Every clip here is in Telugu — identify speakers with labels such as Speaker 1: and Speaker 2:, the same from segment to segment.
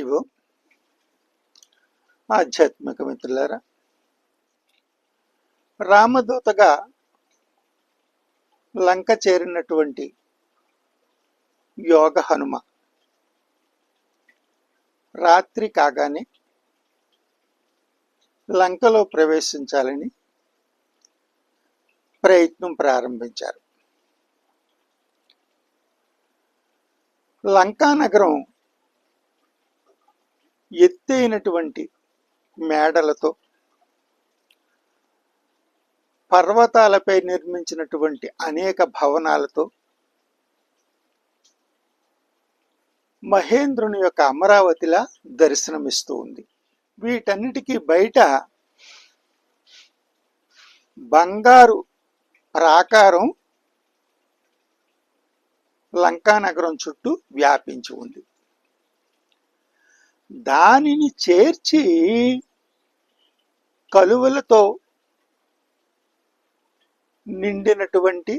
Speaker 1: హరివు ఆధ్యాత్మిక మిత్రులారా, రామదూతగా లంక చేరినటువంటి యోగ హనుమ రాత్రి కాగానే లంకలో ప్రవేశించాలని ప్రయత్నం ప్రారంభించారు. లంకా నగరం ఎత్తైనటువంటి మేడలతో, పర్వతాలపై నిర్మించినటువంటి అనేక భవనాలతో, మహేంద్రుని యొక్క అమరావతిలా దర్శనమిస్తూ ఉంది. వీటన్నిటికీ బయట బంగారు ప్రాకారం లంకా నగరం చుట్టూ వ్యాపించి ఉంది. దానిని చేర్చి కలువలతో నిండినటువంటి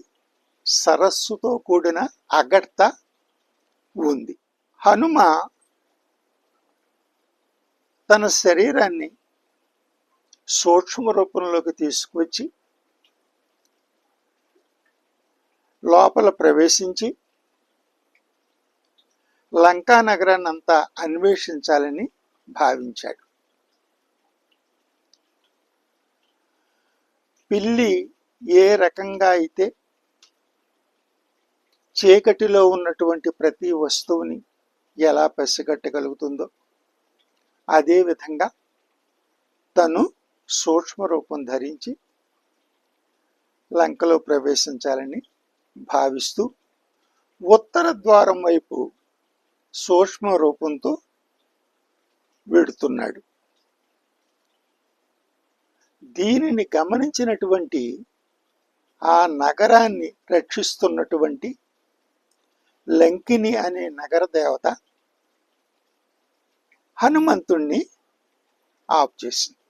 Speaker 1: సరస్సుతో కూడిన అగర్త ఉంది. హనుమ తన శరీరాన్ని సూక్ష్మ రూపంలోకి తీసుకొచ్చి లోపల ప్రవేశించి లంకా నగరాన్ని అంతా అన్వేషించాలని భావించాడు. పిల్లి ఏ రకంగా అయితే చీకటిలో ఉన్నటువంటి ప్రతి వస్తువుని ఎలా పసిగట్టగలుగుతుందో, అదేవిధంగా తను సూక్ష్మ రూపం ధరించి లంకలో ప్రవేశించాలని భావిస్తూ ఉత్తర ద్వారం వైపు సూక్ష్మ రూపంతో వెడుతున్నాడు. దీనిని గమనించినటువంటి ఆ నగరాన్ని రక్షిస్తున్నటువంటి లంకిని అనే నగర దేవత హనుమంతుణ్ణి ఆప్ చేసింది.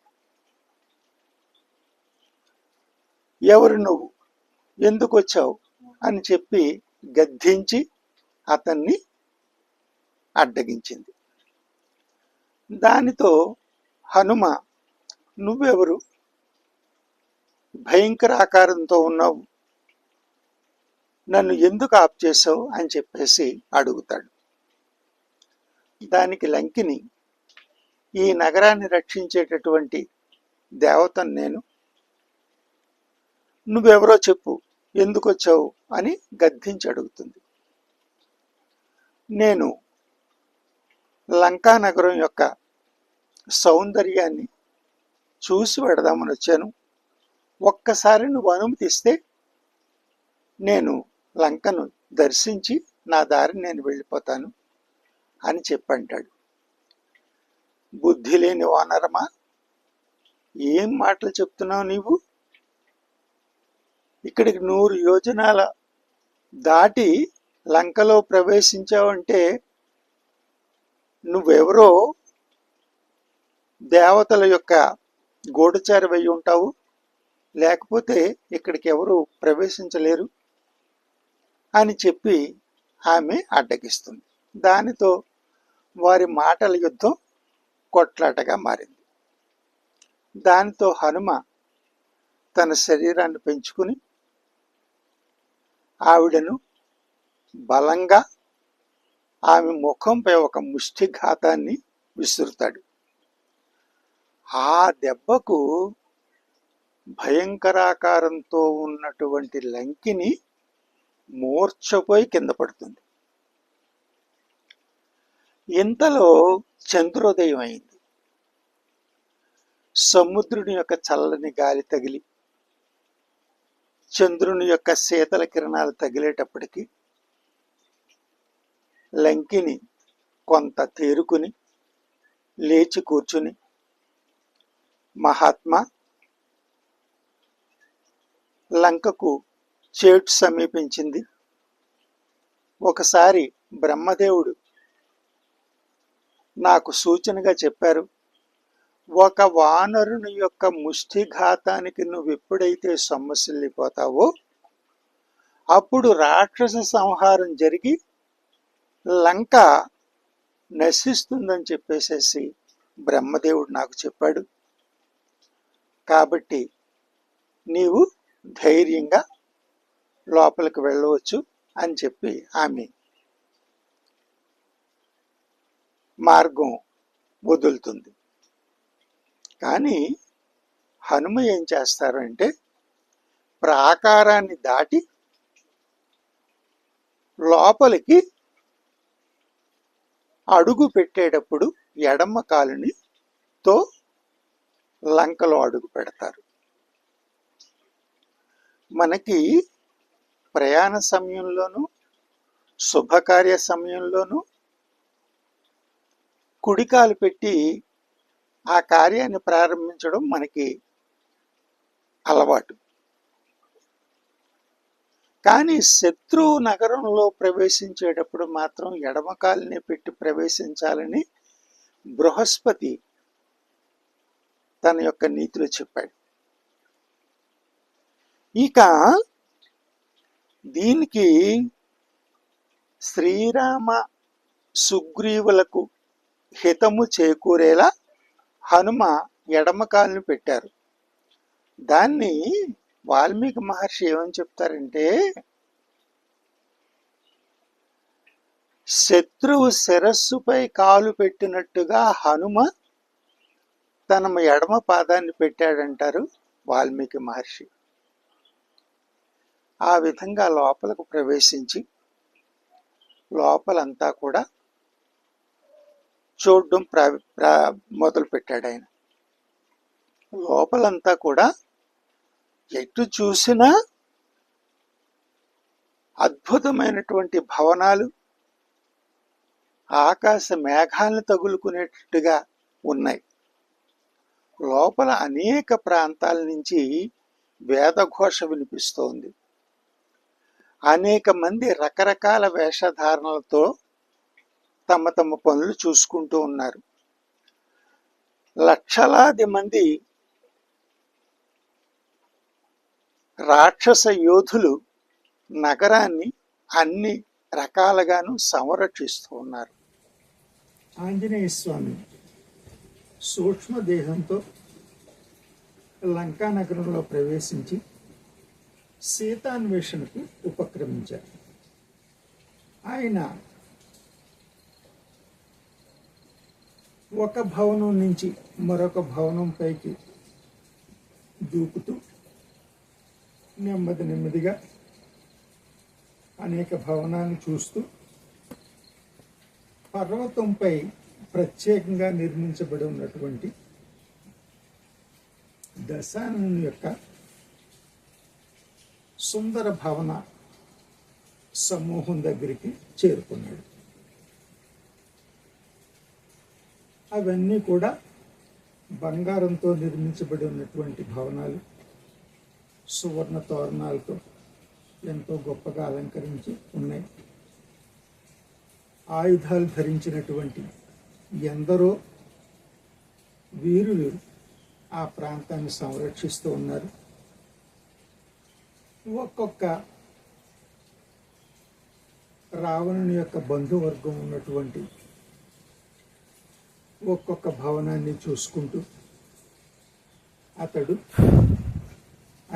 Speaker 1: ఎవరు నువ్వు, ఎందుకు వచ్చావు అని చెప్పి గద్దించి అతన్ని అడ్డగించింది. దానితో హనుమ, నువ్వెవరు, భయంకర ఆకారంతో ఉన్నావు, నన్ను ఎందుకు ఆప్ చేసావు అని చెప్పేసి అడుగుతాడు. దానికి లంకిని, ఈ నగరాన్ని రక్షించేటటువంటి దేవతను నేను, నువ్వెవరో చెప్పు, ఎందుకు వచ్చావు అని గద్దించి అడుగుతుంది. నేను లంకా నగరం యొక్క సౌందర్యాన్ని చూసి పెడదామని వచ్చాను. ఒక్కసారి నువ్వు అనుమతిస్తే నేను లంకను దర్శించి నా దారిని నేను వెళ్ళిపోతాను అని చెప్పంటాడు. బుద్ధి లేని వానరమా, ఏం మాటలు చెప్తున్నావు నీవు? ఇక్కడికి 100 యోజనాల దాటి లంకలో ప్రవేశించావంటే నువ్వెవరో దేవతల యొక్క గూఢచారి అయి ఉంటావు, లేకపోతే ఇక్కడికి ఎవరు ప్రవేశించలేరు అని చెప్పి ఆమె అడ్డగిస్తుంది. దానితో వారి మాటల యుద్ధం కొట్లాటగా మారింది. దానితో హనుమ తన శరీరాన్ని పెంచుకుని ఆవిడను బలంగా ఆమె ముఖంపై ఒక ముష్టిఘాతాన్ని విసురుతాడు. ఆ దెబ్బకు భయంకరాకారంతో ఉన్నటువంటి లంకిని మూర్ఛపోయి కింద పడుతుంది. ఇంతలో చంద్రోదయం అయింది. సముద్రుని యొక్క చల్లని గాలి తగిలి చంద్రుని యొక్క శీతల కిరణాలు తగిలేటప్పటికి లంకిని కొంత తేరుకుని లేచి కూర్చుని, మహాత్మా, లంకకు చేటు సమీపించింది. ఒకసారి బ్రహ్మదేవుడు నాకు సూచనగా చెప్పారు, ఒక వానరుని యొక్క ముష్టిఘాతానికి నువ్వు ఎప్పుడైతే సొమ్మసిల్లిపోతావో అప్పుడు రాక్షస సంహారం జరిగి లంక నశిస్తుందని చెప్పేసేసి బ్రహ్మదేవుడు నాకు చెప్పాడు. కాబట్టి నీవు ధైర్యంగా లోపలికి వెళ్ళవచ్చు అని చెప్పి ఆమె మార్గం వదులుతుంది. కానీ హనుమ ఏం చేస్తారు అంటే ప్రాకారాన్ని దాటి లోపలికి అడుగు పెట్టేటప్పుడు ఎడమ కాలునితో లంకలో అడుగు పెడతారు. మనకి ప్రయాణ సమయంలోనూ శుభకార్య సమయంలోనూ కుడికాలు పెట్టి ఆ కార్యాన్ని ప్రారంభించడం మనకి అలవాటు. కానీ శత్రువు నగరంలో ప్రవేశించేటప్పుడు మాత్రం ఎడమకాలని పెట్టి ప్రవేశించాలని బృహస్పతి తన యొక్క నీతిలో చెప్పాడు. ఇక దీనికి శ్రీరామ సుగ్రీవులకు హితము చేకూరేలా హనుమ ఎడమకాలను పెట్టారు. దాన్ని వాల్మీకి మహర్షి ఏమని చెప్తారంటే, శత్రువు శిరస్సుపై కాలు పెట్టినట్టుగా హనుమ తన ఎడమ పాదాన్ని పెట్టాడంటారు వాల్మీకి మహర్షి. ఆ విధంగా లోపలకు ప్రవేశించి లోపలంతా కూడా చూడడం మొదలు పెట్టాడు ఆయన. లోపలంతా కూడా ఎటు చూసినా అద్భుతమైనటువంటి భవనాలు ఆకాశ మేఘాలను తగులుకునేటట్టుగా ఉన్నాయి. లోపల అనేక ప్రాంతాల నుంచి వేదఘోష వినిపిస్తోంది. అనేక మంది రకరకాల వేషధారణలతో తమ తమ పనులు చూసుకుంటూ ఉన్నారు. లక్షలాది మంది రాక్షస యోధులు నగరాన్ని అన్ని రకాలుగాను సంరక్షిస్తూ ఉన్నారు. ఆంజనేయ స్వామి సూక్ష్మదేహంతో లంకా నగరంలో ప్రవేశించి సీతాన్వేషణకు ఉపక్రమించారు. ఆయన ఒక భవనం నుంచి మరొక భవనం పైకి దూకుతూ నెమ్మదిగా అనేక భవనాలను చూస్తూ పర్వతంపై ప్రత్యేకంగా నిర్మించబడి ఉన్నటువంటి దశాననుని యొక్క సుందర భవన సమూహం దగ్గరికి చేరుకున్నాడు. అవన్నీ కూడా బంగారంతో నిర్మించబడి ఉన్నటువంటి భవనాలు, సువర్ణ తోరణాలతో ఎంతో గొప్పగా అలంకరించి ఉన్నాయి. ఆయుధాలు ధరించినటువంటి ఎందరో వీరులు ఆ ప్రాంతాన్ని సంరక్షిస్తూ ఉన్నారు. ఒక్కొక్క రావణుని యొక్క బంధువర్గం ఉన్నటువంటి ఒక్కొక్క భవనాన్ని చూసుకుంటూ అతడు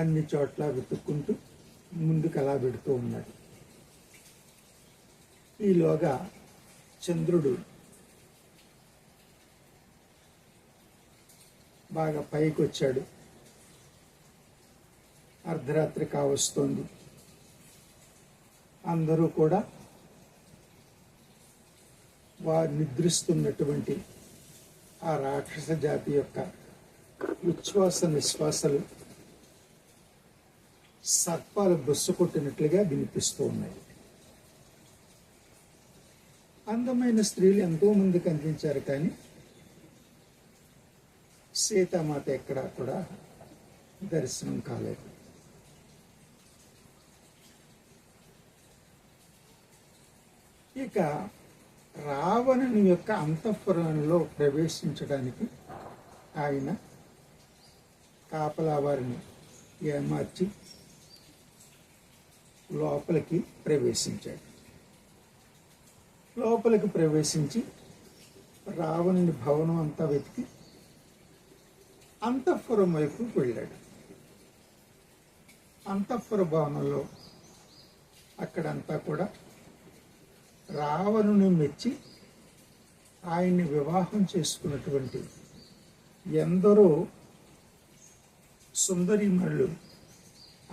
Speaker 1: అన్ని చోట్ల వెతుక్కుంటూ ముందుకు అలా పెడుతూ ఉన్నాడు. ఈలోగా చంద్రుడు బాగా పైకి వచ్చాడు. అర్ధరాత్రి కావస్తోంది. అందరూ కూడా వారు నిద్రిస్తున్నటువంటి ఆ రాక్షస జాతి యొక్క ఉచ్ఛ్వాస నిశ్వాసలు సర్పాలు బొస్సు కొట్టినట్లుగా వినిపిస్తూ ఉన్నాయి. అందమైన స్త్రీలు ఎంతో మంది కనిపించారు, కానీ సీతామాత ఎక్కడా కూడా దర్శనం కాలేదు. ఇక రావణుని యొక్క అంతఃపురంలో ప్రవేశించడానికి ఆయన కాపలా వారిని ఏమార్చి లోపలికి ప్రవేశించాడు. లోపలికి ప్రవేశించి రావణుని భవనం అంతా వెతికి అంతఃపురం వైపు వెళ్ళాడు. అంతఃపుర భవనంలో అక్కడంతా కూడా రావణుని మెచ్చి ఆయన్ని వివాహం చేసుకున్నటువంటి ఎందరో సుందరీమణులు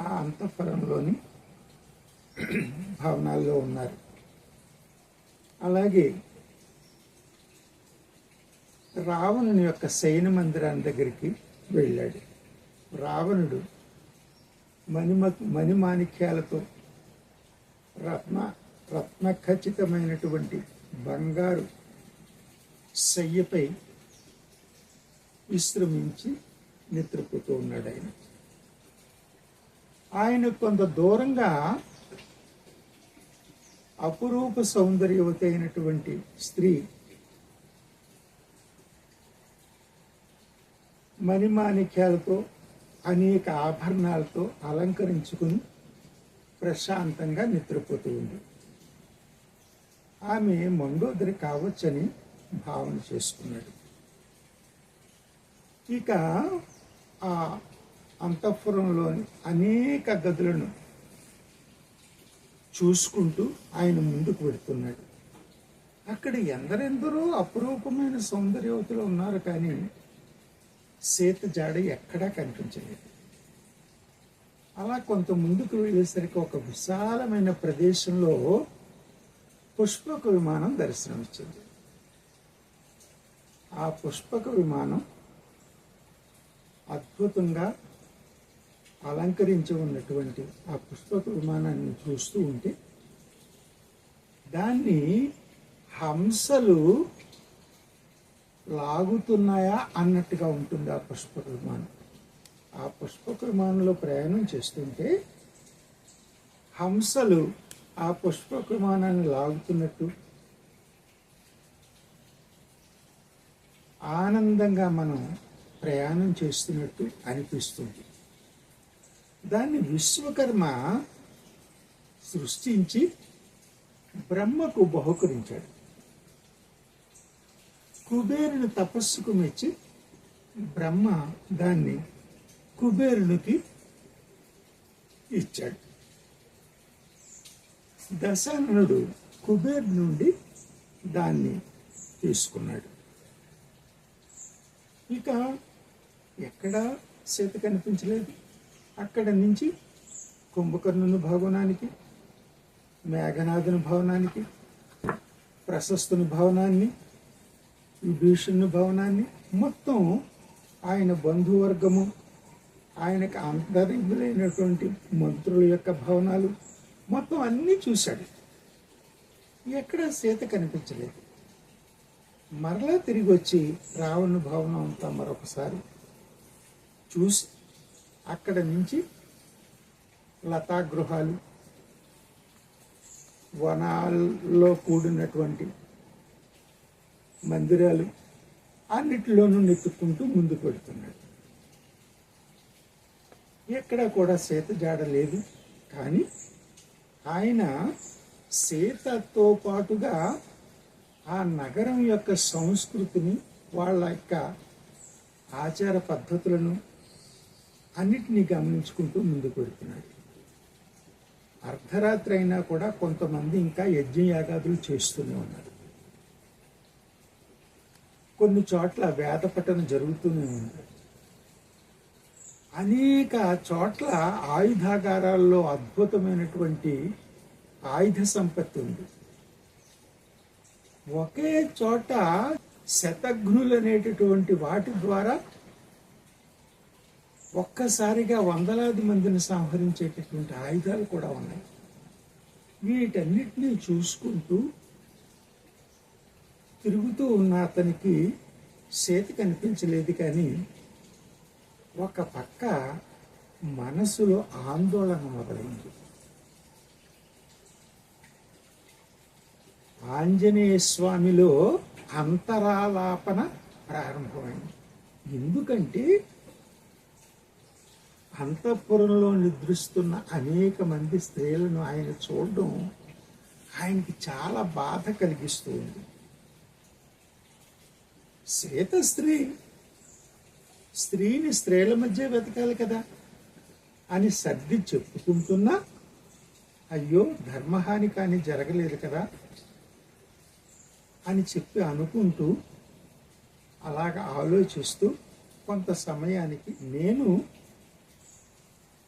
Speaker 1: ఆ అంతఃపురంలోని భవనాల్లో ఉన్నారు. అలాగే రావణుని యొక్క శయన మందిరాన్ని దగ్గరికి వెళ్ళాడు. రావణుడు మణిమాణిక్యాలతో రత్న ఖచ్చితమైనటువంటి బంగారు శయ్యపై విశ్రమించి నిద్రపోతూ ఉన్నాడు. ఆయన కొంత దూరంగా అపురూప సౌందర్యవతి అయినటువంటి స్త్రీ మణిమాణిక్యాలతో అనేక ఆభరణాలతో అలంకరించుకుని ప్రశాంతంగా నిద్రపోతూ ఉంది. ఆమె మండోదరి కావచ్చని భావన చేసుకున్నాడు. ఇక ఆ అంతఃపురంలోని అనేక గదులను చూసుకుంటూ ఆయన ముందుకు వెడుతున్నాడు. అక్కడ ఎందరెందరో అపురూపమైన సౌందర్యవతులు ఉన్నారు, కానీ సీత జాడ ఎక్కడా కనిపించలేదు. అలా కొంత ముందుకు వెళ్ళేసరికి ఒక విశాలమైన ప్రదేశంలో పుష్పక విమానం దర్శనమిచ్చింది. ఆ పుష్పక విమానం అద్భుతంగా అలంకరించి ఉన్నటువంటి ఆ పుష్పక విమానాన్ని చూస్తూ ఉంటే దాన్ని హంసలు లాగుతున్నాయా అన్నట్టుగా ఉంటుంది ఆ పుష్పక విమానం. ఆ పుష్పక విమానంలో ప్రయాణం చేస్తుంటే హంసలు ఆ పుష్పక విమానాన్ని లాగుతున్నట్టు ఆనందంగా మనం ప్రయాణం చేస్తున్నట్టు అనిపిస్తుంది. దాన్ని విశ్వకర్మ సృష్టించి బ్రహ్మకు బహుకరించాడు. కుబేరుని తపస్సుకు మెచ్చి బ్రహ్మ దాన్ని కుబేరునికి ఇచ్చాడు. దశాననుడు కుబేరు నుండి దాన్ని తీసుకున్నాడు. ఇక ఎక్కడా సీత కనిపించలేదు. అక్కడ నుంచి కుంభకర్ణుని భవనానికి, మేఘనాథుని భవనానికి, ప్రశస్తుని భవనాన్ని, విభీషణుని భవనాన్ని, మొత్తం ఆయన బంధువర్గము, ఆయనకు అంతరింగులైనటువంటి మంత్రుల యొక్క భవనాలు మొత్తం అన్నీ చూశాడు. ఎక్కడ సీత కనిపించలేదు. మరలా తిరిగి వచ్చి రావణుని భవనం అంతా మరొకసారి చూసి అక్కడ నుంచి లతాగృహాలు, వనాల్లో కూడినటువంటి మందిరాలు అన్నిటిలోనూ నెత్తుకుంటూ ముందుకు పెడుతున్నాడు. ఎక్కడ కూడా సీత జాడ లేదు. కానీ ఆయన సీతతో పాటుగా ఆ నగరం యొక్క సంస్కృతిని, వాళ్ళ యొక్క ఆచార పద్ధతులను అన్నిటినీ గమనించుకుంటూ ముందుకు వెళ్తున్నాడు. అర్ధరాత్రి అయినా కూడా కొంతమంది ఇంకా యజ్ఞయాగాదులు చేస్తూనే ఉన్నారు. కొన్ని చోట్ల వేద పఠనం జరుగుతూనే ఉంది. అనేక చోట్ల ఆయుధాగారాల్లో అద్భుతమైనటువంటి ఆయుధ సంపత్తి ఉంది. ఒకే చోట శతఘ్నులు అనేటటువంటి వాటి ద్వారా ఒక్కసారిగా వందలాది మందిని సంహరించేటటువంటి ఆయుధాలు కూడా ఉన్నాయి. వీటన్నిటినీ చూసుకుంటూ తిరుగుతూ ఉన్న అతనికి సీత కనిపించలేదు. కానీ ఒక పక్క మనసులో ఆందోళన మొదలైంది. ఆంజనేయ స్వామిలో అంతరాలాపన ప్రారంభమైంది. ఎందుకంటే అంతఃపురంలో నిద్రిస్తున్న అనేక మంది స్త్రీలను ఆయన చూడడం ఆయనకి చాలా బాధ కలిగిస్తూ ఉంది. సీత స్త్రీని స్త్రీల మధ్య వెతకాలి కదా అని సర్ది చెప్పుకుంటున్నా, అయ్యో ధర్మహాని కానీ జరగలేదు కదా అని చెప్పి అనుకుంటూ అలాగ ఆలోచిస్తూ కొంత సమయానికి నేను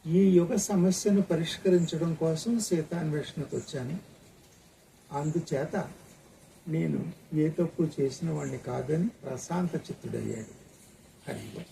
Speaker 1: ఈ యుగ సమస్యను పరిష్కరించడం కోసం సీతాన్వేషణకు వచ్చాను. అందుచేత నేను ఏ తప్పు చేసిన వాడిని కాదని ప్రశాంత చిత్తుడయ్యాడు. హరి ఓం.